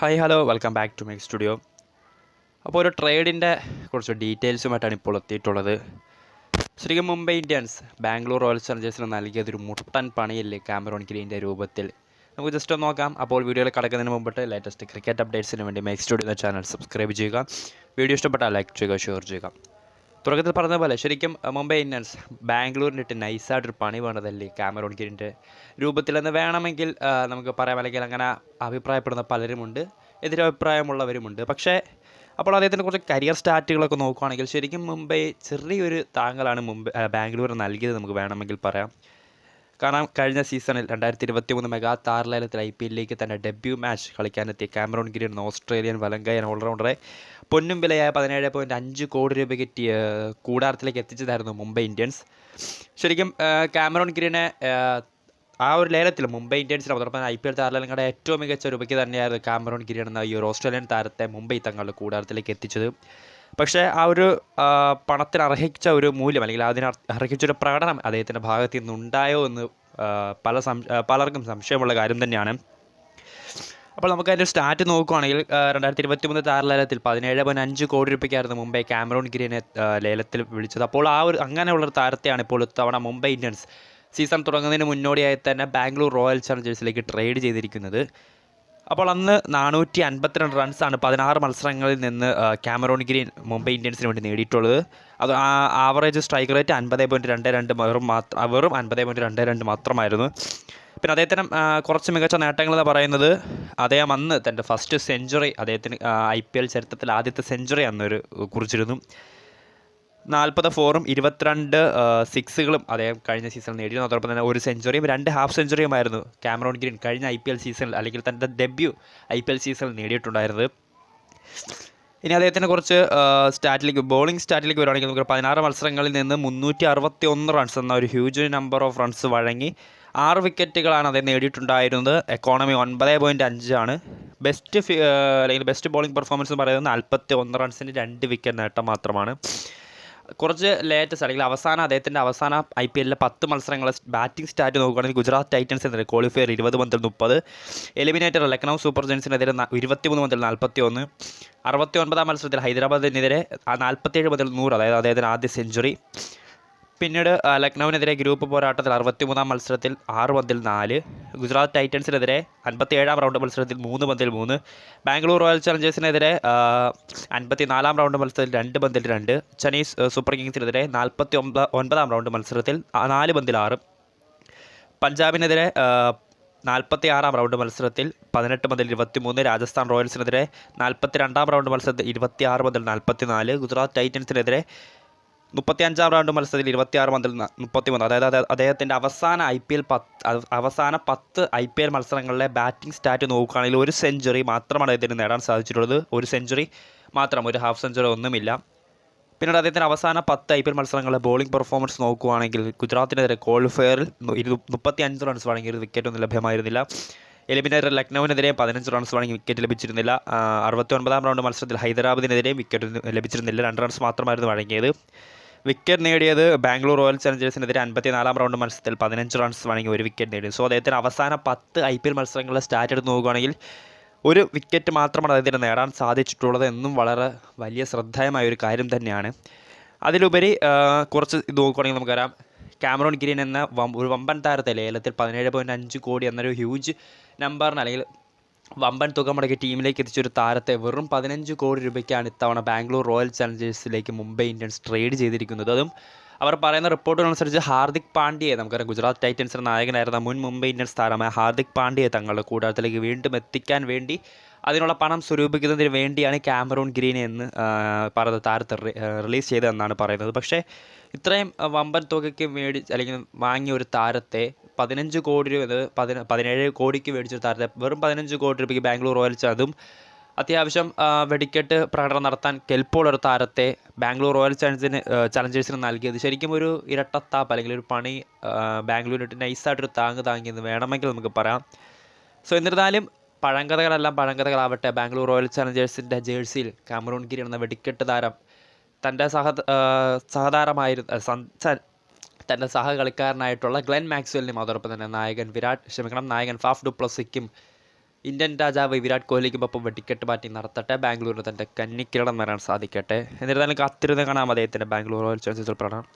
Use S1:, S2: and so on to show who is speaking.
S1: Hi hello welcome back to my studio. അപ്പോൾ ഒരു ട്രേഡിൻ്റെ കുറച്ച് ഡീറ്റെയിൽസുമായിട്ടാണ് ഇപ്പോൾ എത്തിയിട്ടുള്ളത്. ശരിക്കും മുംബൈ ഇന്ത്യൻസ് ബാംഗ്ലൂർ റോയൽ ചലഞ്ചേഴ്സിന് നൽകിയതൊരു മുട്ടൻ പണിയല്ലേ കാമറോൺ ഗ്രീൻ്റെ രൂപത്തിൽ. നമുക്ക് ജസ്റ്റ് ഒന്ന് നോക്കാം. അപ്പോൾ വീഡിയോയിൽ കടക്കുന്നതിന് മുമ്പിട്ട് ലേറ്റസ്റ്റ് ക്രിക്കറ്റ് അപ്ഡേറ്റ്സിന് വേണ്ടി മൈ സ്റ്റുഡിയോ എന്ന ചാനൽ സബ്സ്ക്രൈബ് ചെയ്യുക. വീഡിയോ ഇഷ്ടപ്പെട്ടാൽ ലൈക്ക് ചെയ്യുക, ഷെയർ ചെയ്യുക. തുടക്കത്തിൽ പറഞ്ഞ പോലെ ശരിക്കും മുംബൈ ഇന്ത്യൻസ് ബാംഗ്ലൂരിനിട്ട് നൈസായിട്ടൊരു പണി വേണ്ടതല്ലേ കാമറോൺ ഗ്രീൻ്റെ രൂപത്തിലെന്ന് വേണമെങ്കിൽ നമുക്ക് പറയാം. അല്ലെങ്കിൽ അങ്ങനെ അഭിപ്രായപ്പെടുന്ന പലരുമുണ്ട്, എതിരഭിപ്രായമുള്ളവരുമുണ്ട്. പക്ഷേ അപ്പോൾ അദ്ദേഹത്തിൻ്റെ കുറച്ച് കരിയർ സ്റ്റാറ്റുകളൊക്കെ നോക്കുകയാണെങ്കിൽ ശരിക്കും മുംബൈ ചെറിയൊരു താങ്ങലാണ് ബാംഗ്ലൂർ നൽകിയത് നമുക്ക് വേണമെങ്കിൽ പറയാം. കാരണം കഴിഞ്ഞ സീസണിൽ 2023 മെഗാ താരലേലത്തിൽ IPLിലേക്ക് തൻ്റെ ഡെബ്യൂ മാച്ച് കളിക്കാനെത്തിയ കാമറോൺ ഗ്രീൻ എന്ന ഓസ്ട്രേലിയൻ വലങ്കയൻ ഓൾറൗണ്ടറെ പൊന്നും വിലയായ 17.5 കോടി രൂപയ്ക്ക് കൂടാരത്തിലേക്ക് എത്തിച്ചതായിരുന്നു മുംബൈ ഇന്ത്യൻസ്. ശരിക്കും കാമറോൺ ഗ്രീനെ ആ ഒരു ലേലത്തിൽ മുംബൈ ഇന്ത്യൻസിന് അതോടൊപ്പം IPL താരലേലങ്ങളുടെ ഏറ്റവും മികച്ച രൂപയ്ക്ക് തന്നെയായിരുന്നു കാമറോൺ ഗ്രീൻ എന്ന ഈ ഒരു ഓസ്ട്രേലിയൻ താരത്തെ മുംബൈ തങ്ങളുടെ കൂടാരത്തിലേക്ക് എത്തിച്ചത്. പക്ഷേ ആ ഒരു പണത്തിന് അർഹിച്ച ഒരു മൂല്യം അല്ലെങ്കിൽ അതിന് അർഹിച്ചൊരു പ്രകടനം അദ്ദേഹത്തിൻ്റെ ഭാഗത്തു നിന്നുണ്ടായോ എന്ന് പലർക്കും സംശയമുള്ള കാര്യം തന്നെയാണ്. അപ്പോൾ നമുക്ക് അതിൻ്റെ സ്റ്റാറ്റ് നോക്കുകയാണെങ്കിൽ 2023 താരലേലത്തിൽ 17.5 കോടി രൂപയ്ക്കായിരുന്നു മുംബൈ കാമറോൺ ഗ്രീനെ ലേലത്തിൽ വിളിച്ചത്. അപ്പോൾ അങ്ങനെയുള്ളൊരു താരത്തെയാണ് ഇപ്പോൾ ഇത്തവണ മുംബൈ ഇന്ത്യൻസ് സീസൺ തുടങ്ങുന്നതിന് മുന്നോടിയായി തന്നെ ബാംഗ്ലൂർ റോയൽ ചലഞ്ചേഴ്സിലേക്ക് ട്രേഡ് ചെയ്തിരിക്കുന്നത്. അപ്പോൾ അന്ന് 452 റൺസാണ് 16 മത്സരങ്ങളിൽ നിന്ന് കാമറോൺ ഗ്രീൻ മുംബൈ ഇന്ത്യൻസിന് വേണ്ടി നേടിയിട്ടുള്ളത്. അത് ആവറേജ് സ്ട്രൈക്ക് റേറ്റ് 50.22 വെറും 50.22 മാത്രമായിരുന്നു. പിന്നെ അദ്ദേഹത്തിന് കുറച്ച് മികച്ച നേട്ടങ്ങളെന്ന് പറയുന്നത് അദ്ദേഹം അന്ന് തൻ്റെ ഫസ്റ്റ് സെഞ്ചുറി അദ്ദേഹത്തിന് IPL ചരിത്രത്തിൽ ആദ്യത്തെ സെഞ്ചുറി അന്നൊരു കുറിച്ചിരുന്നു. 40 ഫോറും 22 സിക്സുകളും അദ്ദേഹം കഴിഞ്ഞ സീസണിൽ നേടിയിരുന്നു. അതോടൊപ്പം തന്നെ ഒരു സെഞ്ചുറിയും 2 ഹാഫ് സെഞ്ചുറിയുമായിരുന്നു കാമറോൺ ഗ്രീൻ കഴിഞ്ഞ IPL സീസണിൽ അല്ലെങ്കിൽ തൻ്റെ ഡെബ്യൂ IPL സീസണിൽ നേടിയിട്ടുണ്ടായിരുന്നത്. ഇനി അദ്ദേഹത്തിന് കുറച്ച് ബോളിംഗ് സ്റ്റാറ്റിലേക്ക് വരുവാണെങ്കിൽ നമുക്ക് 16 മത്സരങ്ങളിൽ നിന്ന് 361 റൺസ് എന്ന ഒരു ഹ്യൂജ് നമ്പർ ഓഫ് റൺസ് വഴങ്ങി 6 വിക്കറ്റുകളാണ് അദ്ദേഹം നേടിയിട്ടുണ്ടായിരുന്നത്. എക്കോണമി 9.5 ആണ്. ബെസ്റ്റ് ബോളിംഗ് പെർഫോമൻസ് എന്ന് പറയുന്നത് 41 റൺസിന് 2 വിക്കറ്റ് നേട്ടം മാത്രമാണ്. കുറച്ച് ലേറ്റസ്റ്റ് അല്ലെങ്കിൽ അദ്ദേഹത്തിൻ്റെ അവസാന IPLിലെ 10 മത്സരങ്ങളെ ബാറ്റിംഗ് സ്റ്റാറ്റ് നോക്കുകയാണെങ്കിൽ ഗുജറാത്ത് ടൈറ്റൻസിനെതിരെ ക്വാളിഫയർ 20 പന്തിൽ 30, എലിമിനേറ്റർ ലക്നൗ സൂപ്പർ ജയൻസിനെതിരെ 23 പന്തിൽ 41, 69 മത്സരത്തിൽ ഹൈദരാബാദിനെതിരെ 47 പന്തിൽ 100, അതായത് അദ്ദേഹത്തിന് ആദ്യ സെഞ്ചുറി. പിന്നീട് ലക്നൌവിനെതിരെ ഗ്രൂപ്പ് പോരാട്ടത്തിൽ 63 മത്സരത്തിൽ 6 പന്തിൽ 4, ഗുജറാത്ത് ടൈറ്റൻസിനെതിരെ 57 റൗണ്ട് മത്സരത്തിൽ 3 പന്തിൽ 3, ബാംഗ്ലൂർ റോയൽ ചലഞ്ചേഴ്സിനെതിരെ 54 റൗണ്ട് മത്സരത്തിൽ 2 പന്തിൽ 2, ചെന്നൈ സൂപ്പർ കിങ്സിനെതിരെ 49 റൗണ്ട് മത്സരത്തിൽ 4 പന്തിൽ 6, പഞ്ചാബിനെതിരെ 46 റൗണ്ട് മത്സരത്തിൽ 18 പന്തിൽ 23, രാജസ്ഥാൻ റോയൽസിനെതിരെ 42 റൗണ്ട് മത്സരത്തിൽ 26 പന്തിൽ 44, ഗുജറാത്ത് ടൈറ്റൻസിനെതിരെ 35 റൗണ്ട് മത്സരത്തിൽ 26 പന്തിൽ 33. അതായത് അദ്ദേഹത്തിൻ്റെ അവസാന 10 IPL മത്സരങ്ങളിലെ ബാറ്റിംഗ് സ്റ്റാറ്റ് നോക്കുകയാണെങ്കിൽ ഒരു സെഞ്ചുറി മാത്രമാണ് അദ്ദേഹത്തിന് നേടാൻ സാധിച്ചിട്ടുള്ളത്. ഒരു സെഞ്ചുറി മാത്രം, ഒരു ഹാഫ് സെഞ്ചുറി ഒന്നുമില്ല. പിന്നീട് അദ്ദേഹത്തിൻ്റെ അവസാന 10 IPL മത്സരങ്ങളിലെ ബോളിംഗ് പെർഫോമൻസ് നോക്കുകയാണെങ്കിൽ ഗുജറാത്തിനെതിരെ ക്വാളിഫയറിൽ 35 റൺസ് വഴങ്ങിയ ഒരു വിക്കറ്റൊന്നും ലഭ്യമായിരുന്നില്ല. എലിമിനേറ്റർ ലക്നൌവിനെതിരെ 15 റൺസ് വഴങ്ങി വിക്കറ്റ് ലഭിച്ചിരുന്നില്ല. 69 റൗണ്ട് മത്സരത്തിൽ ഹൈദരാബാദിനെതിരെയും വിക്കറ്റ് ലഭിച്ചിരുന്നില്ല. 2 റൺസ് മാത്രമായിരുന്നു വഴങ്ങിയത്. വിക്കറ്റ് നേടിയത് ബാംഗ്ലൂർ റോയൽ ചലഞ്ചേഴ്സിനെതിരെ 54 റൗണ്ട് മത്സരത്തിൽ 15 റൺസ് വഴങ്ങി ഒരു വിക്കറ്റ് നേടി. സോ അദ്ദേഹത്തിന് അവസാന 10 IPL മത്സരങ്ങളിലെ സ്റ്റാറ്റ് എടുത്ത് നോക്കുകയാണെങ്കിൽ ഒരു വിക്കറ്റ് മാത്രമാണ് അദ്ദേഹത്തിന് നേടാൻ സാധിച്ചിട്ടുള്ളത് എന്നും വളരെ വലിയ ശ്രദ്ധേയമായ ഒരു കാര്യം തന്നെയാണ്. അതിലുപരി കുറച്ച് ഇത് നോക്കുകയാണെങ്കിൽ നമുക്കറിയാം, കാമറോൺ ഗ്രീൻ എന്ന ഒരു വമ്പൻ താരത്തെ ലേലത്തിൽ 17.5 കോടി എന്നൊരു ഹ്യൂജ് നമ്പറിന് അല്ലെങ്കിൽ വമ്പൻ തുക മുടക്കി ടീമിലേക്ക് എത്തിച്ചൊരു താരത്തെ വെറും 15 കോടി രൂപയ്ക്കാണ് ഇത്തവണ ബാംഗ്ലൂർ റോയൽ ചലഞ്ചേഴ്സിലേക്ക് മുംബൈ ഇന്ത്യൻസ് ട്രേഡ് ചെയ്തിരിക്കുന്നത്. അതും അവർ പറയുന്ന റിപ്പോർട്ടുകളനുസരിച്ച് ഹാർദിക് പാണ്ഡ്യയെ, നമുക്കറിയാം ഗുജറാത്ത് ടൈറ്റൻസിൻ്റെ നായകനായിരുന്ന മുൻ മുംബൈ ഇന്ത്യൻസ് താരമായ ഹാർദിക് പാണ്ഡ്യയെ തങ്ങളുടെ കൂടാരത്തിലേക്ക് വീണ്ടും എത്തിക്കാൻ വേണ്ടി അതിനുള്ള പണം സ്വരൂപിക്കുന്നതിന് വേണ്ടിയാണ് കാമറൂൺ ഗ്രീനെ എന്ന് പറയുന്ന താരത്തെ റിലീസ് ചെയ്തതെന്നാണ് പറയുന്നത്. പക്ഷേ ഇത്രയും വമ്പൻ തുകയ്ക്ക് അല്ലെങ്കിൽ വാങ്ങിയ ഒരു താരത്തെ 15 കോടി രൂപ 17 കോടിക്ക് മേടിച്ചൊരു താരത്തെ വെറും 15 കോടി രൂപയ്ക്ക് ബാംഗ്ലൂർ റോയൽസ്, അതും അത്യാവശ്യം വെടിക്കെട്ട് പ്രകടനം നടത്താൻ കെൽപ്പുള്ളൊരു താരത്തെ ബാംഗ്ലൂർ റോയൽ ചലഞ്ചേഴ്സിന് നൽകിയത് ശരിക്കും ഒരു ഇരട്ടത്താപ്പ് അല്ലെങ്കിൽ ഒരു പണി ബാംഗ്ലൂരിട്ട് നൈസായിട്ടൊരു താങ്ങിയെന്ന് വേണമെങ്കിൽ നമുക്ക് പറയാം. സോ എന്നിരുന്നാലും പഴങ്കഥകളെല്ലാം പഴങ്കഥകളാവട്ടെ, ബാംഗ്ലൂർ റോയൽ ചലഞ്ചേഴ്സിൻ്റെ ജേഴ്സിയിൽ കാമറൂൺ ഗ്രീൻ എന്ന വെടിക്കെട്ട് താരം തൻ്റെ തൻ്റെ സഹകളിക്കാരനായിട്ടുള്ള ഗ്ലെൻ മാക്സ്വെലിനും അതോടൊപ്പം തന്നെ നായകൻ ഫാഫ് ഡു പ്ലസിക്കും ഇന്ത്യൻ രാജാവ് വിരാട് കോഹ്ലിക്കൊപ്പം വെടിക്കെട്ട് ബാറ്റിംഗ് നടത്തട്ടെ. ബാംഗ്ലൂരിന് തൻ്റെ കന്നിക്കിരീടം നേടാൻ സാധിക്കട്ടെ. എന്നിരുന്നാലും കാത്തിരുന്ന് കാണാം അദ്ദേഹത്തിൻ്റെ ബാംഗ്ലൂർ റോയൽ ചലഞ്ചേഴ്സിൽ പ്രകടനം.